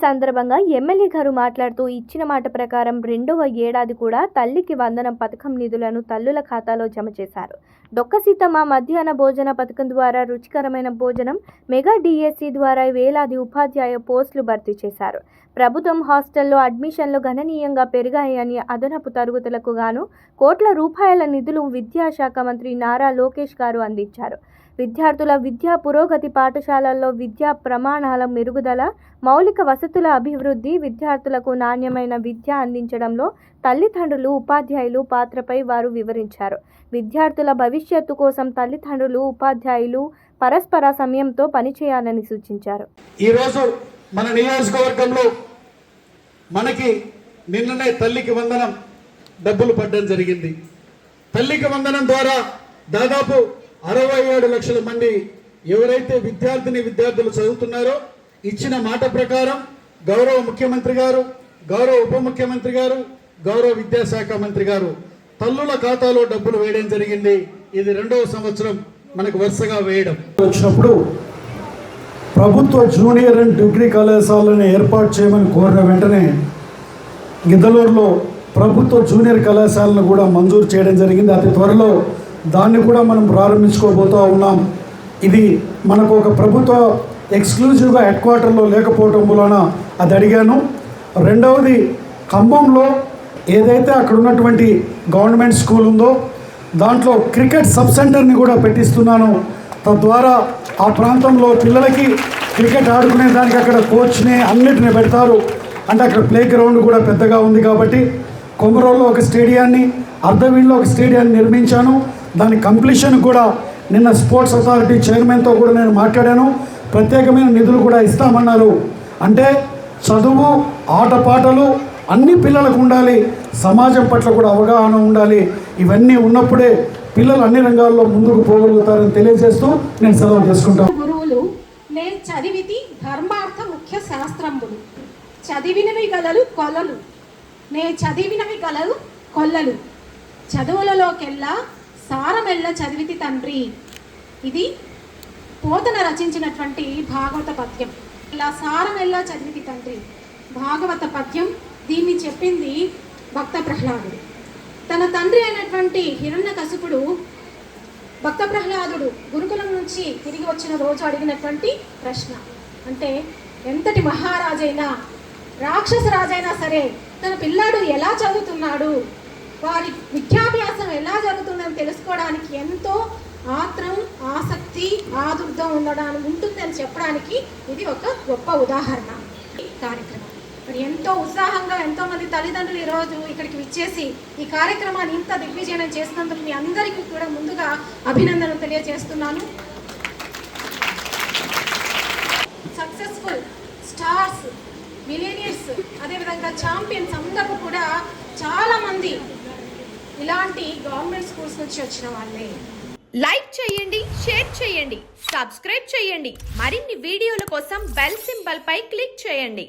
సందర్భంగా ఎమ్మెల్యే గారు మాట్లాడుతూ ఇచ్చిన మాట ప్రకారం రెండవ ఏడాది కూడా తల్లికి వందనం పథకం నిధులను తల్లుల ఖాతాలో జమ చేశారు. డొక్క సీతమ్మ మధ్యాహ్న భోజన పథకం ద్వారా రుచికరమైన భోజనం, మెగా డిఎస్సి ద్వారా వేలాది ఉపాధ్యాయ పోస్టులు భర్తీ చేశారు. ప్రభుత్వం హాస్టల్లో అడ్మిషన్లు గణనీయంగా పెరిగాయని అదనపు తరగతులకు గాను కోట్ల రూపాయల నిధులు విద్యాశాఖ మంత్రి నారా లోకేష్ గారు అందించారు. విద్యార్థుల విద్యా పురోగతి, పాఠశాలల్లో విద్యా ప్రమాణాల మెరుగుదల, మౌలిక వసతుల అభివృద్ధి, విద్యార్థులకు నాణ్యమైన విద్య అందించడంలో తల్లిదండ్రులు, ఉపాధ్యాయులు పాత్రపై వారు వివరించారు. విద్యార్థుల భవిష్యత్తు కోసం తల్లిదండ్రులు, ఉపాధ్యాయులు పరస్పర సమయంతో పనిచేయాలని సూచించారు. ఈరోజు మన నియోజకవర్గంలో మనకి నిన్ననే తల్లికి వందనం డబ్బులు పడడం జరిగింది. తల్లికి వందనం ద్వారా దాదాపు 67 లక్షల మంది ఎవరైతే విద్యార్థులు చదువుతున్నారో ఇచ్చిన మాట ప్రకారం గౌరవ ముఖ్యమంత్రి గారు, గౌరవ ఉప ముఖ్యమంత్రి గారు, గౌరవ విద్యాశాఖ మంత్రి గారు తల్లుల ఖాతాలో డబ్బులు వేయడం జరిగింది. ఇది 2వ సంవత్సరం మనకు వరుసగా వేయడం. వచ్చినప్పుడు ప్రభుత్వ జూనియర్ అండ్ డిగ్రీ కళాశాలను ఏర్పాటు చేయమని కోరిన వెంటనే గిద్దలూరులో ప్రభుత్వ జూనియర్ కళాశాలను కూడా మంజూరు చేయడం జరిగింది. అతి త్వరలో దాన్ని కూడా మనం ప్రారంభించుకోబోతూ ఉన్నాం. ఇది మనకు ఒక ప్రభుత్వ ఎక్స్క్లూజివ్గా హెడ్ క్వార్టర్లో లేకపోవటం వలన అది అడిగాను. రెండవది, ఖమ్మంలో ఏదైతే అక్కడ ఉన్నటువంటి గవర్నమెంట్ స్కూల్ ఉందో దాంట్లో క్రికెట్ సబ్ సెంటర్ని కూడా పెట్టిస్తున్నాను. తద్వారా ఆ ప్రాంతంలో పిల్లలకి క్రికెట్ ఆడుకునే దానికి అక్కడ కోచ్ని అన్నిటిని పెడతారు. అంటే అక్కడ ప్లే గ్రౌండ్ కూడా పెద్దగా ఉంది కాబట్టి కొమరోల్లో ఒక స్టేడియాన్ని, అర్ధవీల్లో ఒక స్టేడియాన్ని నిర్మించాను. దాని కంప్లీషన్ కూడా నిన్న స్పోర్ట్స్ అథారిటీ చైర్మన్తో కూడా నేను మాట్లాడాను. ప్రత్యేకమైన నిధులు కూడా ఇస్తామన్నారు. అంటే చదువు, ఆటపాటలు అన్ని పిల్లలకు ఉండాలి, సమాజం పట్ల కూడా అవగాహన ఉండాలి. ఇవన్నీ ఉన్నప్పుడే పిల్లలు అన్ని రంగాల్లో ముందుకు పోగలుగుతారని తెలియజేస్తూ నేను సెలవు చేసుకుంటాను. గురువులు నేను చదివితి ధర్మార్థ ముఖ్య శాస్త్రములు, చదివినవి గలలు కొలలు, నే చదివినవి గలలు కొల్లలు, చదువులలోకెల్లా సారమెల్ల చదివితి తండ్రి. ఇది పోతన రచించినటువంటి భాగవత పద్యం. ఇలా సారమెల్లా చదివితి తండ్రి భాగవత పద్యం. దీన్ని చెప్పింది భక్త ప్రహ్లాదుడు. తన తండ్రి అయినటువంటి హిరణ్యకశిపుడు భక్త ప్రహ్లాదుడు గురుకులం నుంచి తిరిగి వచ్చిన రోజు అడిగినటువంటి ప్రశ్న. అంటే ఎంతటి మహారాజైనా, రాక్షస రాజైనా సరే తన పిల్లాడు ఎలా చదువుతున్నాడు, వారి విద్యాభ్యాసం ఎలా జరుగుతుందని తెలుసుకోవడానికి ఎంతో ఆత్రం, ఆసక్తి, ఆదుర్దం ఉంటుందని చెప్పడానికి ఇది ఒక గొప్ప ఉదాహరణ. కార్యక్రమం మరి ఎంతో ఉత్సాహంగా ఎంతోమంది తల్లిదండ్రులు ఈరోజు ఇక్కడికి విచ్చేసి ఈ కార్యక్రమాన్ని ఇంత దిగ్విజయం చేసినందుకు మీ అందరికీ కూడా ముందుగా అభినందనలు తెలియజేస్తున్నాను. సక్సెస్ఫుల్ స్టార్స్, మిలీనియర్స్, అదేవిధంగా ఛాంపియన్స్ అందరూ కూడా చాలామంది ఇలాంటి గవర్నమెంట్ స్కూల్స్ నుంచి వచ్చిన వాళ్ళే. లైక్ చేయండి, షేర్ చేయండి, సబ్స్క్రైబ్ చేయండి. మరిన్ని వీడియోల కోసం బెల్ సింబల్ పై క్లిక్ చేయండి.